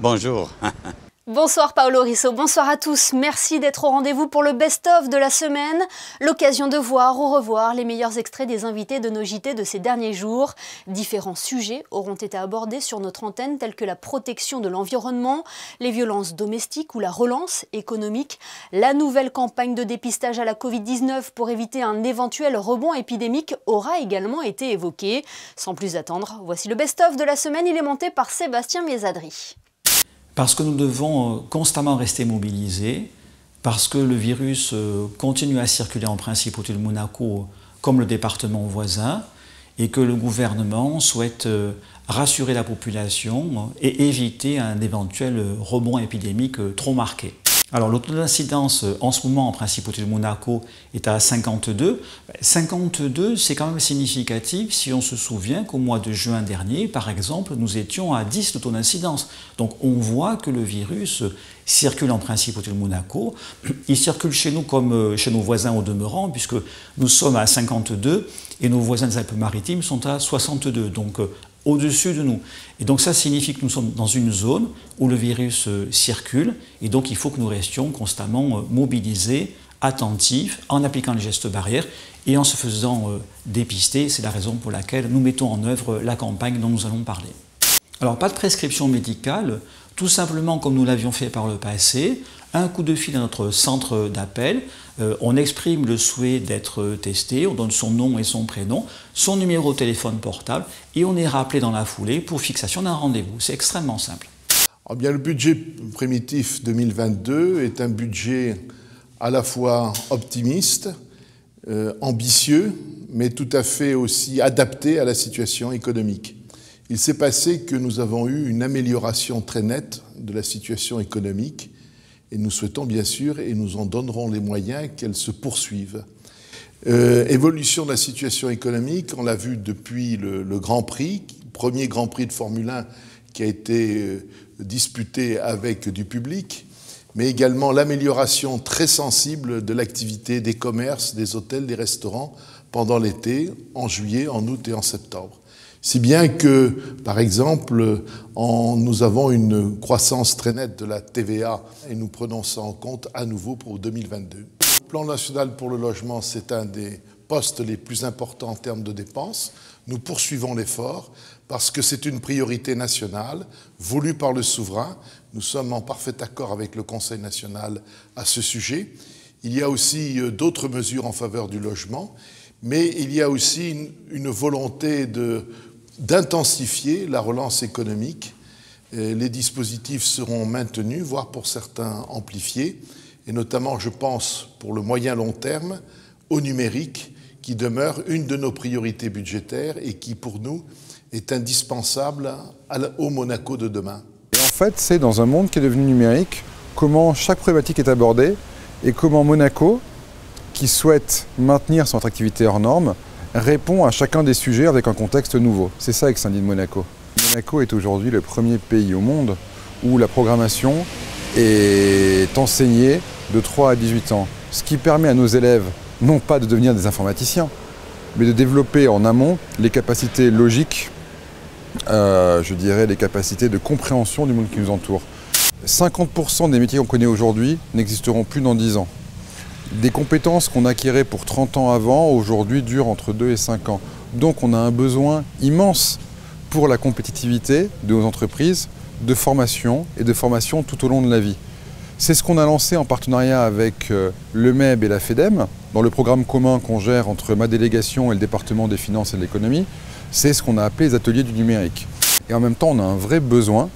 Bonjour. Bonsoir Paolo Risso, bonsoir à tous. Merci d'être au rendez-vous pour le best-of de la semaine. L'occasion de voir ou revoir les meilleurs extraits des invités de nos JT de ces derniers jours. Différents sujets auront été abordés sur notre antenne tels que la protection de l'environnement, les violences domestiques ou la relance économique. La nouvelle campagne de dépistage à la Covid-19 pour éviter un éventuel rebond épidémique aura également été évoquée. Sans plus attendre, voici le best-of de la semaine. Il est monté par Sébastien Mésadri. Parce que nous devons constamment rester mobilisés, parce que le virus continue à circuler en principe autour de Monaco comme le département voisin, et que le gouvernement souhaite rassurer la population et éviter un éventuel rebond épidémique trop marqué. Alors le taux d'incidence en ce moment en principe autour de Monaco est à 52. 52, c'est quand même significatif si on se souvient qu'au mois de juin dernier, par exemple, nous étions à 10 de taux d'incidence. Donc on voit que le virus circule en principe autour de Monaco. Il circule chez nous comme chez nos voisins au demeurant, puisque nous sommes à 52 et nos voisins des Alpes-Maritimes sont à 62. Donc au-dessus de nous. Et donc ça signifie que nous sommes dans une zone où le virus circule, et donc il faut que nous restions constamment mobilisés, attentifs, en appliquant les gestes barrières et en se faisant dépister. C'est la raison pour laquelle nous mettons en œuvre la campagne dont nous allons parler. Alors pas de prescription médicale, tout simplement comme nous l'avions fait par le passé, un coup de fil à notre centre d'appel, on exprime le souhait d'être testé, on donne son nom et son prénom, son numéro de téléphone portable et on est rappelé dans la foulée pour fixation d'un rendez-vous. C'est extrêmement simple. Alors bien, le budget primitif 2022 est un budget à la fois optimiste, ambitieux, mais tout à fait aussi adapté à la situation économique. Il s'est passé que nous avons eu une amélioration très nette de la situation économique et nous souhaitons bien sûr, et nous en donnerons les moyens, qu'elle se poursuive. Évolution de la situation économique, on l'a vu depuis le Grand Prix, premier Grand Prix de Formule 1 qui a été disputé avec du public, mais également l'amélioration très sensible de l'activité des commerces, des hôtels, des restaurants pendant l'été, en juillet, en août et en septembre. Si bien que, par exemple, nous avons une croissance très nette de la TVA et nous prenons ça en compte à nouveau pour 2022. Le plan national pour le logement, c'est un des postes les plus importants en termes de dépenses. Nous poursuivons l'effort parce que c'est une priorité nationale voulue par le souverain. Nous sommes en parfait accord avec le Conseil national à ce sujet. Il y a aussi d'autres mesures en faveur du logement, mais il y a aussi une volonté d'intensifier la relance économique. Les dispositifs seront maintenus, voire pour certains amplifiés, et notamment, je pense, pour le moyen-long terme, au numérique, qui demeure une de nos priorités budgétaires et qui, pour nous, est indispensable au Monaco de demain. Et en fait, c'est dans un monde qui est devenu numérique, comment chaque problématique est abordée et comment Monaco, qui souhaite maintenir son attractivité hors norme, répond à chacun des sujets avec un contexte nouveau. C'est ça Extended Monaco. Monaco est aujourd'hui le premier pays au monde où la programmation est enseignée de 3 à 18 ans. Ce qui permet à nos élèves, non pas de devenir des informaticiens, mais de développer en amont les capacités logiques, je dirais les capacités de compréhension du monde qui nous entoure. 50% des métiers qu'on connaît aujourd'hui n'existeront plus dans 10 ans. Des compétences qu'on acquérait pour 30 ans avant, aujourd'hui durent entre 2 et 5 ans. Donc on a un besoin immense pour la compétitivité de nos entreprises, de formation et de formation tout au long de la vie. C'est ce qu'on a lancé en partenariat avec le MEB et la FEDEM, dans le programme commun qu'on gère entre ma délégation et le département des finances et de l'économie. C'est ce qu'on a appelé les ateliers du numérique. Et en même temps, on a un vrai besoin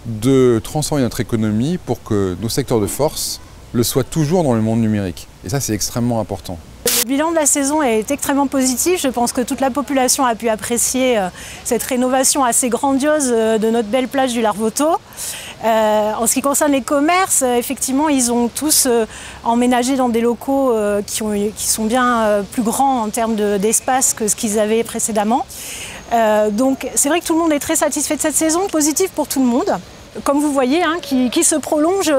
de transformer notre économie pour que nos secteurs de force le soient toujours dans le monde numérique. Et ça, c'est extrêmement important. Le bilan de la saison est extrêmement positif. Je pense que toute la population a pu apprécier cette rénovation assez grandiose de notre belle plage du Larvoto. En ce qui concerne les commerces, effectivement, ils ont tous emménagé dans des locaux qui sont bien plus grands en termes d'espace que ce qu'ils avaient précédemment. Donc c'est vrai que tout le monde est très satisfait de cette saison, positive pour tout le monde. Comme vous voyez, hein, qui se prolonge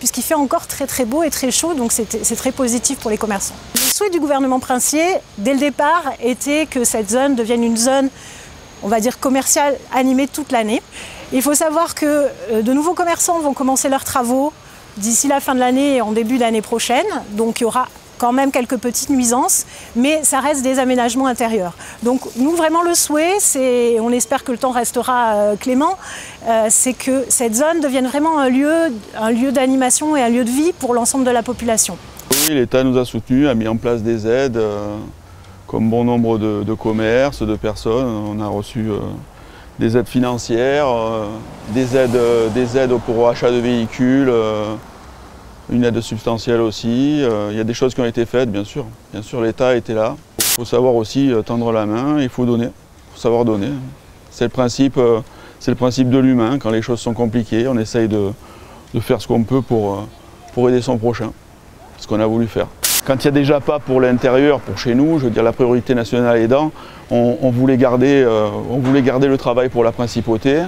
puisqu'il fait encore très très beau et très chaud, donc c'est très positif pour les commerçants. Le souhait du gouvernement princier, dès le départ, était que cette zone devienne une zone, on va dire, commerciale animée toute l'année. Il faut savoir que de nouveaux commerçants vont commencer leurs travaux d'ici la fin de l'année et en début d'année prochaine. Donc il y aura quand même quelques petites nuisances, mais ça reste des aménagements intérieurs. Donc nous, vraiment, le souhait, on espère que le temps restera clément, c'est que cette zone devienne vraiment un lieu d'animation et un lieu de vie pour l'ensemble de la population. Oui, l'État nous a soutenus, a mis en place des aides, comme bon nombre de commerces, de personnes. On a reçu des aides financières, des aides pour achat de véhicules, une aide substantielle aussi. Il y a des choses qui ont été faites, bien sûr. Bien sûr, l'État était là. Il faut savoir aussi tendre la main, il faut donner, il faut savoir donner. C'est le principe de l'humain. Quand les choses sont compliquées, on essaye de faire ce qu'on peut pour aider son prochain. Ce qu'on a voulu faire. Quand il n'y a déjà pas pour l'intérieur, pour chez nous, je veux dire la priorité nationale aidant, on voulait garder le travail pour la principauté.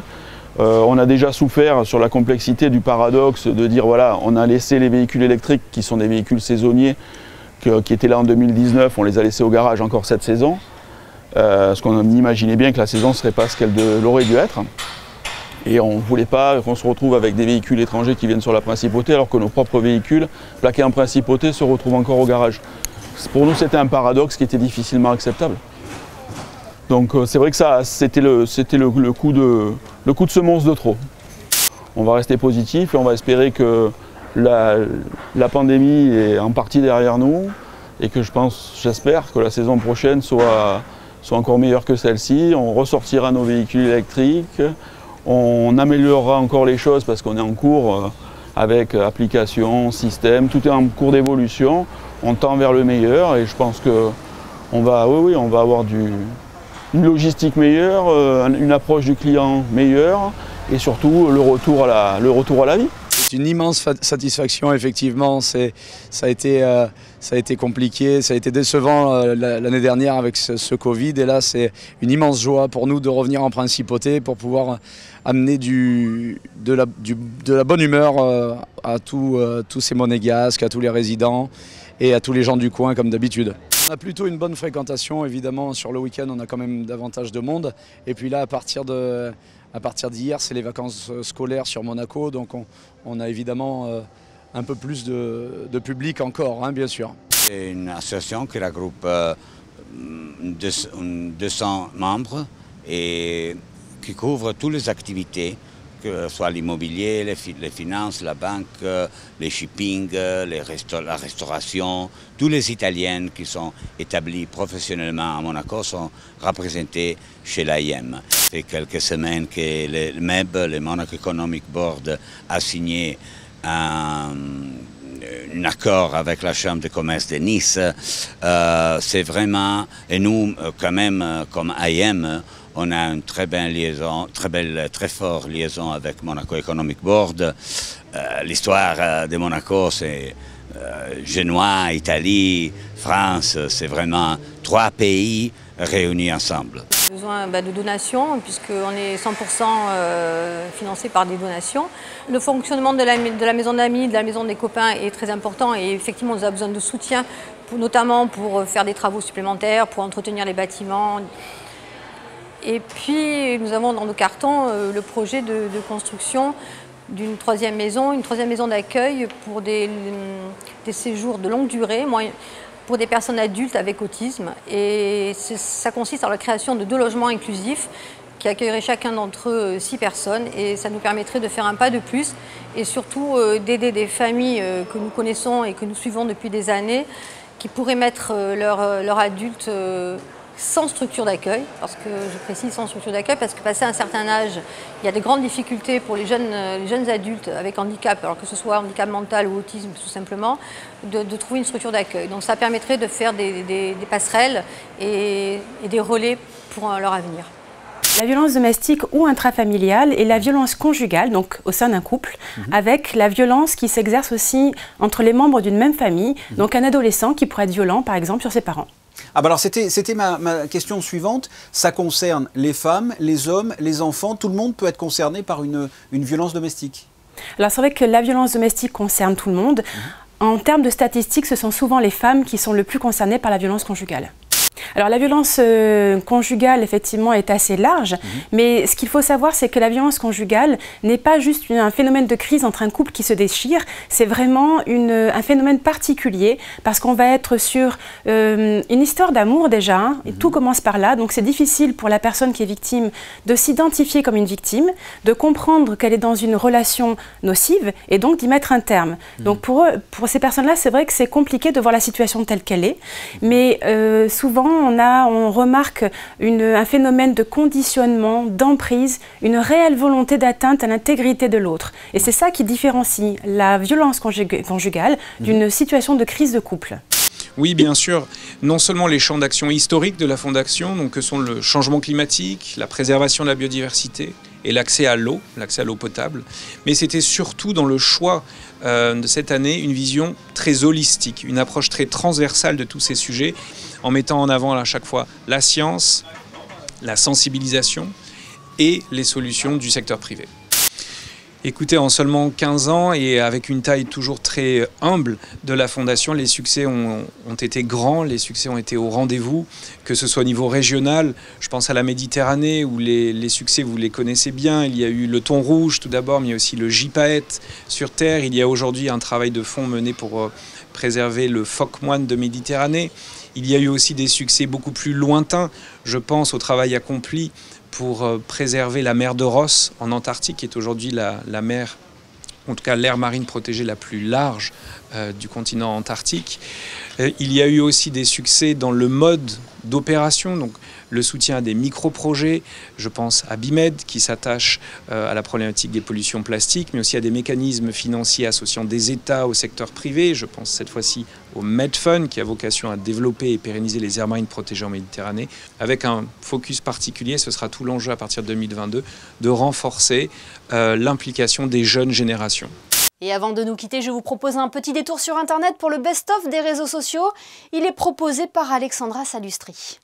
On a déjà souffert sur la complexité du paradoxe de dire voilà, on a laissé les véhicules électriques qui sont des véhicules saisonniers qui étaient là en 2019, on les a laissés au garage encore cette saison. Parce qu'on imaginait bien que la saison ne serait pas ce qu'elle aurait dû être. Et on ne voulait pas qu'on se retrouve avec des véhicules étrangers qui viennent sur la principauté alors que nos propres véhicules plaqués en principauté se retrouvent encore au garage. Pour nous, c'était un paradoxe qui était difficilement acceptable. Donc c'est vrai que c'était le coup de semonce de trop. On va rester positif et on va espérer que la pandémie est en partie derrière nous et que j'espère que la saison prochaine soit encore meilleure que celle-ci. On ressortira nos véhicules électriques. On améliorera encore les choses parce qu'on est en cours avec application, système, tout est en cours d'évolution. On tend vers le meilleur et je pense qu'on va avoir une logistique meilleure, une approche du client meilleure et surtout le retour à la vie. C'est une immense satisfaction, effectivement. Ça a été compliqué, ça a été décevant l'année dernière avec ce Covid. Et là, c'est une immense joie pour nous de revenir en principauté pour pouvoir amener de la bonne humeur à tous ces monégasques, à tous les résidents et à tous les gens du coin comme d'habitude. On a plutôt une bonne fréquentation, évidemment. Sur le week-end, on a quand même davantage de monde. Et puis là, à partir d'hier, c'est les vacances scolaires sur Monaco, donc on a évidemment un peu plus de public encore, hein, bien sûr. C'est une association qui regroupe 200 membres et qui couvre toutes les activités, que ce soit l'immobilier, les finances, la banque, les shipping, la restauration. Tous les Italiens qui sont établis professionnellement à Monaco sont représentés chez l'AIM. Ça fait quelques semaines que le MEB, le Monaco Economic Board, a signé un accord avec la Chambre de commerce de Nice. C'est vraiment, et nous quand même comme AIM, on a une très belle liaison, très forte liaison avec Monaco Economic Board. L'histoire de Monaco, c'est Génois, Italie, France, c'est vraiment 3 pays réunis ensemble. Besoin de donations, puisqu'on est 100% financé par des donations. Le fonctionnement de la maison d'amis, de la maison des copains est très important et effectivement on a besoin de soutien, notamment pour faire des travaux supplémentaires, pour entretenir les bâtiments. Et puis nous avons dans nos cartons le projet de construction d'une troisième maison d'accueil pour des séjours de longue durée, pour des personnes adultes avec autisme. Et ça consiste en la création de 2 logements inclusifs qui accueilleraient chacun d'entre eux 6 personnes. Et ça nous permettrait de faire un pas de plus et surtout d'aider des familles que nous connaissons et que nous suivons depuis des années qui pourraient mettre leurs adultes sans structure d'accueil, parce que je précise sans structure d'accueil, parce que passé un certain âge, il y a des grandes difficultés pour les jeunes adultes avec handicap, alors que ce soit handicap mental ou autisme tout simplement, de trouver une structure d'accueil. Donc ça permettrait de faire des passerelles et des relais pour leur avenir. La violence domestique ou intrafamiliale et la violence conjugale, donc au sein d'un couple, avec la violence qui s'exerce aussi entre les membres d'une même famille, donc un adolescent qui pourrait être violent par exemple sur ses parents. Ah bah alors c'était ma question suivante. Ça concerne les femmes, les hommes, les enfants. Tout le monde peut être concerné par une violence domestique. Alors c'est vrai que la violence domestique concerne tout le monde. En termes de statistiques, ce sont souvent les femmes qui sont le plus concernées par la violence conjugale. Alors la violence conjugale, effectivement, est assez large, mais ce qu'il faut savoir, c'est que la violence conjugale n'est pas juste un phénomène de crise entre un couple qui se déchire, c'est vraiment un phénomène particulier, parce qu'on va être sur une histoire d'amour déjà, hein, et tout commence par là, donc c'est difficile pour la personne qui est victime de s'identifier comme une victime, de comprendre qu'elle est dans une relation nocive, et donc d'y mettre un terme. Donc pour ces personnes-là, c'est vrai que c'est compliqué de voir la situation telle qu'elle est, mais souvent, on remarque un phénomène de conditionnement, d'emprise, une réelle volonté d'atteinte à l'intégrité de l'autre. Et c'est ça qui différencie la violence conjugale d'une situation de crise de couple. Oui, bien sûr. Non seulement les champs d'action historiques de la Fondation, donc que sont le changement climatique, la préservation de la biodiversité et l'accès à l'eau potable, mais c'était surtout dans le choix de cette année une vision très holistique, une approche très transversale de tous ces sujets, en mettant en avant à chaque fois la science, la sensibilisation et les solutions du secteur privé. Écoutez, en seulement 15 ans et avec une taille toujours très humble de la Fondation, les succès ont été grands, les succès ont été au rendez-vous, que ce soit au niveau régional, je pense à la Méditerranée où les succès, vous les connaissez bien, il y a eu le thon rouge tout d'abord, mais il y a aussi le gypaète sur Terre, il y a aujourd'hui un travail de fond mené pour préserver le phoque moine de Méditerranée, il y a eu aussi des succès beaucoup plus lointains, je pense au travail accompli pour préserver la mer de Ross en Antarctique, qui est aujourd'hui la mer, en tout cas l'aire marine protégée la plus large du continent antarctique. Il y a eu aussi des succès dans le mode d'opération, donc le soutien à des micro-projets, je pense à BIMED qui s'attache à la problématique des pollutions plastiques, mais aussi à des mécanismes financiers associant des États au secteur privé, je pense cette fois-ci au MedFund qui a vocation à développer et pérenniser les aires marines protégées en Méditerranée, avec un focus particulier, ce sera tout l'enjeu à partir de 2022, de renforcer l'implication des jeunes générations. Et avant de nous quitter, je vous propose un petit détour sur Internet pour le best-of des réseaux sociaux. Il est proposé par Alexandra Salustri.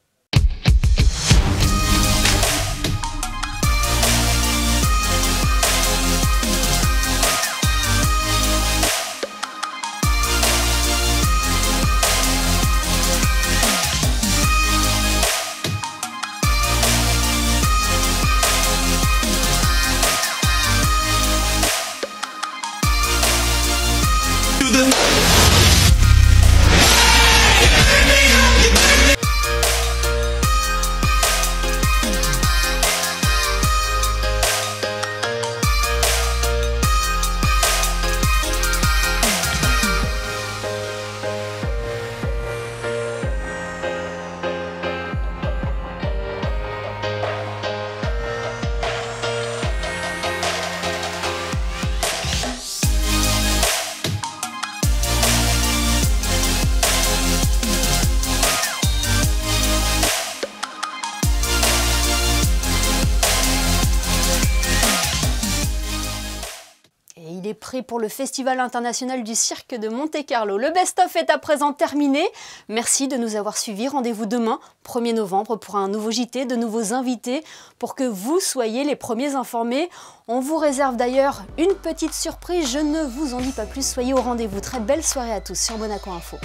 Prêt pour le Festival international du cirque de Monte-Carlo. Le best-of est à présent terminé. Merci de nous avoir suivis. Rendez-vous demain, 1er novembre, pour un nouveau JT, de nouveaux invités, pour que vous soyez les premiers informés. On vous réserve d'ailleurs une petite surprise. Je ne vous en dis pas plus. Soyez au rendez-vous. Très belle soirée à tous sur Monaco Info.